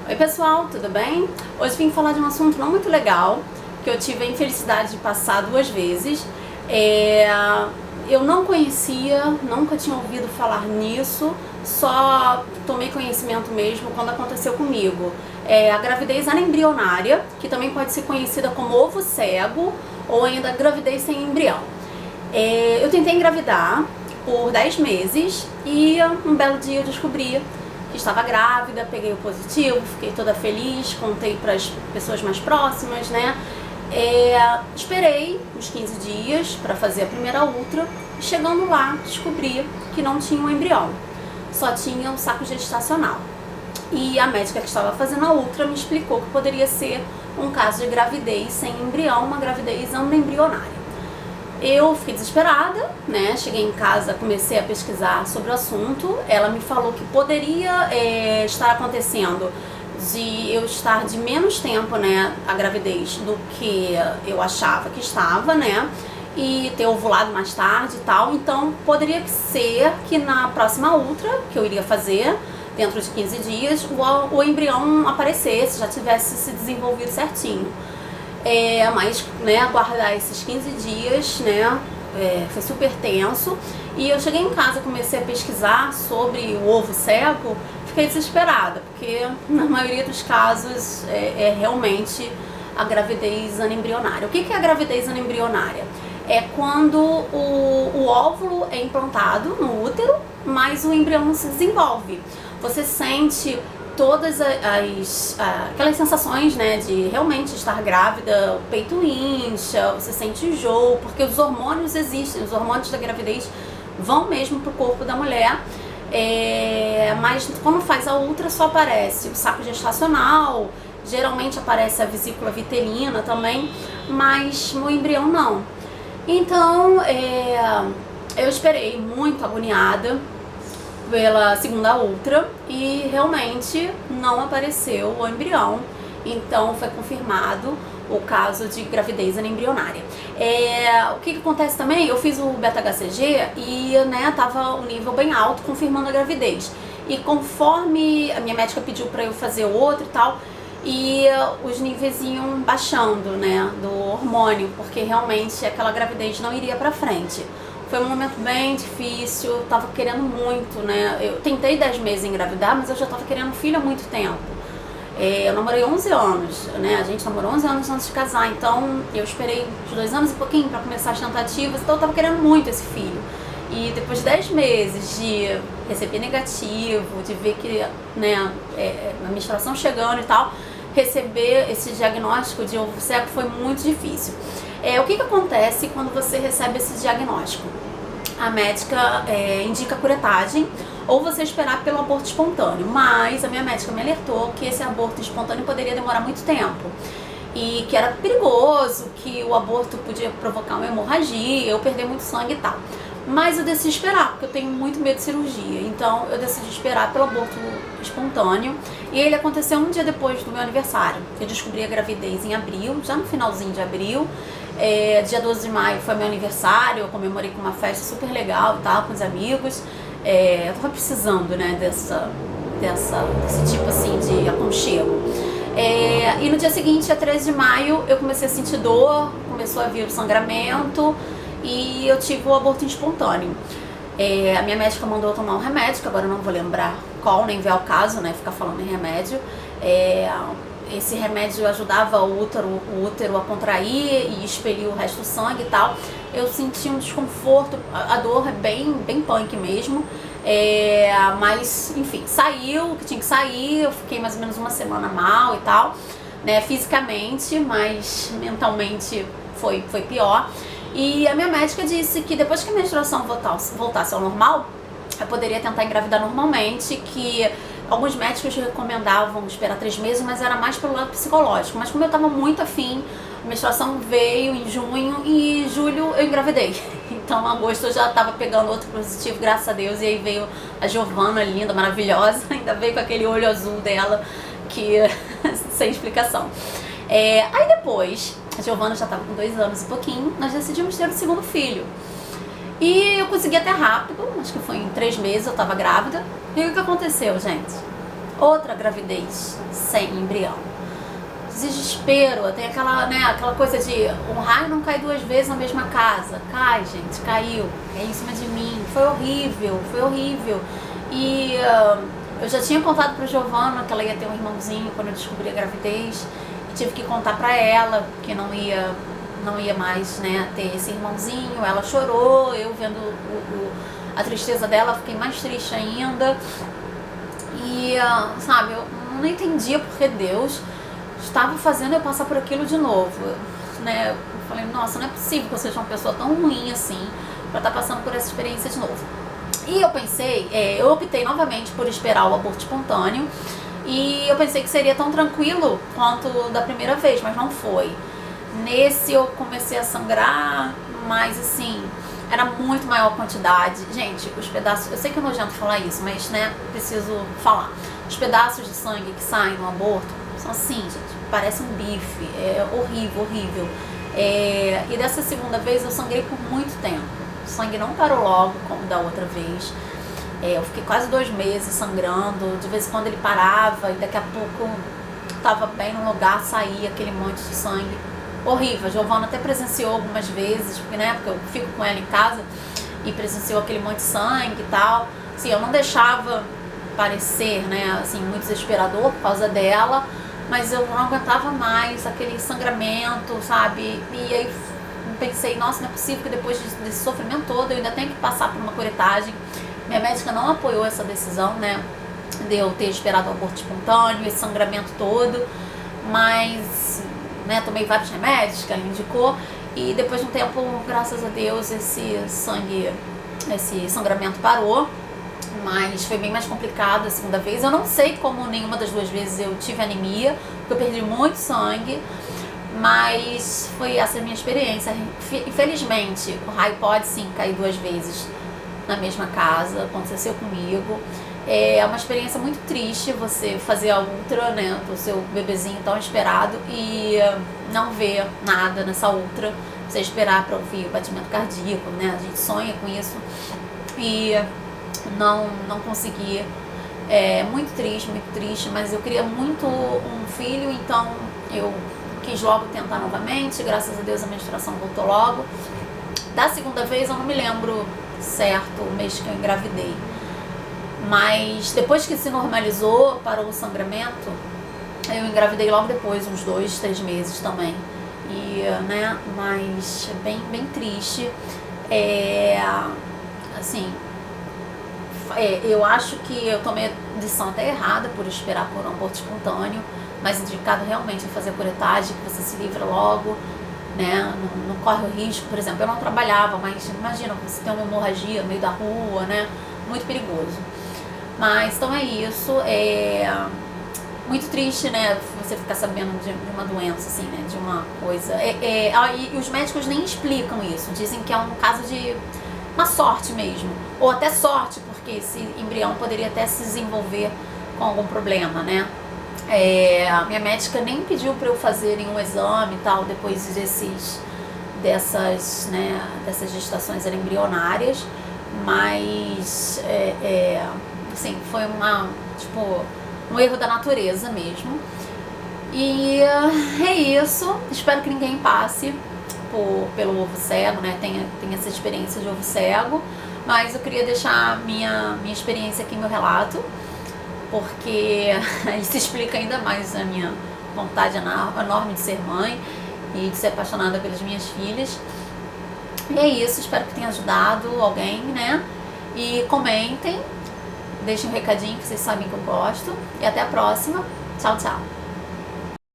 Oi pessoal, tudo bem? Hoje vim falar de um assunto não muito legal, que eu tive a infelicidade de passar 2 vezes. Eu não conhecia, nunca tinha ouvido falar nisso, só tomei conhecimento mesmo quando aconteceu comigo. A gravidez anembrionária, que também pode ser conhecida como ovo cego ou ainda gravidez sem embrião. Eu tentei engravidar por 10 meses e um belo dia eu descobri que estava grávida, peguei o positivo, fiquei toda feliz, contei para as pessoas mais próximas, né? Esperei uns 15 dias para fazer a primeira ultra e chegando lá descobri que não tinha um embrião, só tinha um saco gestacional. E a médica que estava fazendo a ultra me explicou que poderia ser um caso de gravidez sem embrião, uma gravidez anembrionária. Eu fiquei desesperada, né? Cheguei em casa, comecei a pesquisar sobre o assunto. Ela me falou que poderia estar acontecendo de eu estar de menos tempo, né, a gravidez do que eu achava que estava, né? E ter ovulado mais tarde e tal. Então poderia ser que na próxima ultra que eu iria fazer, dentro de 15 dias, o embrião aparecesse, já tivesse se desenvolvido certinho. Mas, né, aguardar esses 15 dias, né, foi super tenso. E eu cheguei em casa, comecei a pesquisar sobre o ovo cego, fiquei desesperada, porque na maioria dos casos é realmente a gravidez anembrionária. O que é a gravidez anembrionária? É quando o óvulo é implantado no útero, mas o embrião não se desenvolve. Você sente todas aquelas sensações, né, de realmente estar grávida, o peito incha, você sente enjoo, porque os hormônios existem, os hormônios da gravidez vão mesmo pro corpo da mulher, mas quando faz a ultra só aparece o saco gestacional, geralmente aparece a vesícula vitelina também, mas no embrião não. Então eu esperei muito agoniada pela segunda ultra e realmente não apareceu o embrião, então foi confirmado o caso de gravidez anembrionária. O que acontece também, eu fiz o beta-HCG e, né, tava o nível bem alto, confirmando a gravidez, e conforme a minha médica pediu para eu fazer outro e tal, e os níveis iam baixando, né, do hormônio, porque realmente aquela gravidez não iria para frente. Foi um momento bem difícil, eu tava querendo muito, né? Eu tentei 10 meses engravidar, mas eu já tava querendo filho há muito tempo. Eu namorei 11 anos, né? A gente namorou 11 anos antes de casar, então eu esperei uns 2 anos e pouquinho pra começar as tentativas, então eu tava querendo muito esse filho. E depois de 10 meses de receber negativo, de ver que, né, a menstruação chegando e tal, receber esse diagnóstico de ovo cego foi muito difícil. O que acontece quando você recebe esse diagnóstico? A médica indica curetagem ou você esperar pelo aborto espontâneo, mas a minha médica me alertou que esse aborto espontâneo poderia demorar muito tempo e que era perigoso, que o aborto podia provocar uma hemorragia, eu perder muito sangue e tal. Mas eu decidi esperar, porque eu tenho muito medo de cirurgia, então eu decidi esperar pelo aborto espontâneo e ele aconteceu um dia depois do meu aniversário. Eu descobri a gravidez em abril, já no finalzinho de abril. Dia 12 de maio foi meu aniversário, eu comemorei com uma festa super legal e tal, com os amigos. Eu tava precisando, né, desse tipo assim de aconchego. E no dia seguinte, dia 13 de maio, eu comecei a sentir dor, começou a vir o sangramento e eu tive o aborto espontâneo. A minha médica mandou eu tomar um remédio, que agora eu não vou lembrar qual, nem ver ao caso, né, ficar falando em remédio. Esse remédio ajudava o útero a contrair e expelir o resto do sangue e tal. Eu senti um desconforto, a dor é bem punk mesmo, mas enfim, saiu o que tinha que sair. Eu fiquei mais ou menos uma semana mal e tal, né, fisicamente, mas mentalmente foi pior. E a minha médica disse que depois que a menstruação voltasse ao normal, eu poderia tentar engravidar normalmente, que alguns médicos recomendavam esperar 3 meses, mas era mais pelo lado psicológico. Mas como eu tava muito afim, a menstruação veio em junho e em julho eu engravidei. Então em agosto eu já tava pegando outro positivo, graças a Deus, e aí veio a Giovana, linda, maravilhosa, ainda veio com aquele olho azul dela, que sem explicação. Aí depois, a Giovana já tava com 2 anos e pouquinho, nós decidimos ter o segundo filho. E eu consegui até rápido, acho que foi em 3 meses eu tava grávida. E o que aconteceu, gente? outra gravidez sem embrião. Desespero, tem aquela coisa de um raio não cai duas vezes na mesma casa. Cai, gente, caiu em cima de mim. Foi horrível, foi horrível. E eu já tinha contado pra Giovana que ela ia ter um irmãozinho quando eu descobri a gravidez. E tive que contar pra ela que não ia mais, né, ter esse irmãozinho. Ela chorou, eu vendo a tristeza dela, fiquei mais triste ainda. E, sabe, eu não entendia porque Deus estava fazendo eu passar por aquilo de novo, né? Eu falei, nossa, não é possível que eu seja uma pessoa tão ruim assim pra estar passando por essa experiência de novo. E eu pensei, eu optei novamente por esperar o aborto espontâneo e eu pensei que seria tão tranquilo quanto da primeira vez, mas não foi. Nesse eu comecei a sangrar, mas assim, era muito maior a quantidade. Gente, os pedaços, eu sei que é nojento falar isso, mas né, preciso falar. Os pedaços de sangue que saem no aborto são assim, gente, parece um bife, é horrível, horrível. E dessa segunda vez eu sangrei por muito tempo. O sangue não parou logo, como da outra vez. Eu fiquei quase 2 meses sangrando, de vez em quando ele parava e daqui a pouco tava bem no lugar, saía aquele monte de sangue. Horrível, a Giovana até presenciou algumas vezes, porque eu fico com ela em casa e presenciou aquele monte de sangue e tal. Assim, eu não deixava parecer, né, assim, muito desesperador por causa dela, mas eu não aguentava mais aquele sangramento, sabe? E aí pensei, nossa, não é possível que depois desse sofrimento todo eu ainda tenha que passar por uma curetagem. Minha médica não apoiou essa decisão, né, de eu ter esperado o aborto espontâneo, esse sangramento todo, mas, né, tomei vários remédios que ela indicou e depois de um tempo, graças a Deus, esse sangramento parou. Mas foi bem mais complicado a segunda vez. Eu não sei como nenhuma das 2 vezes eu tive anemia, porque eu perdi muito sangue, mas foi essa a minha experiência. Infelizmente, o raio pode sim cair 2 vezes na mesma casa, aconteceu comigo. É uma experiência muito triste você fazer a ultra, né, do seu bebezinho tão esperado e não ver nada nessa ultra, você esperar para ouvir o batimento cardíaco, né, a gente sonha com isso e não consegui. É muito triste, mas eu queria muito um filho, então eu quis logo tentar novamente, graças a Deus a menstruação voltou logo. Da segunda vez eu não me lembro certo o mês que eu engravidei, mas depois que se normalizou, parou o sangramento, eu engravidei logo depois, uns 2, 3 meses também. E, né, mas bem triste. Assim, eu acho que eu tomei a decisão até errada por esperar por um aborto espontâneo, mas indicado realmente a fazer a curetagem, que você se livra logo, né? Não corre o risco. Por exemplo, eu não trabalhava, mas imagina, você tem uma hemorragia no meio da rua, né? Muito perigoso. Mas então é isso, muito triste, né, você ficar sabendo de uma doença, assim, né, de uma coisa. E os médicos nem explicam isso, dizem que é um caso de uma sorte mesmo, ou até sorte, porque esse embrião poderia até se desenvolver com algum problema, né. Minha médica nem pediu para eu fazer nenhum exame e tal, depois dessas gestações embrionárias, mas assim, foi um erro da natureza mesmo. E é isso. Espero que ninguém passe pelo ovo cego, né? Tenha essa experiência de ovo cego. Mas eu queria deixar minha experiência aqui, meu relato, porque isso explica ainda mais a minha vontade enorme de ser mãe e de ser apaixonada pelas minhas filhas. E é isso. Espero que tenha ajudado alguém, né? E comentem. Deixem um recadinho, que vocês sabem que eu gosto. E até a próxima. Tchau, tchau.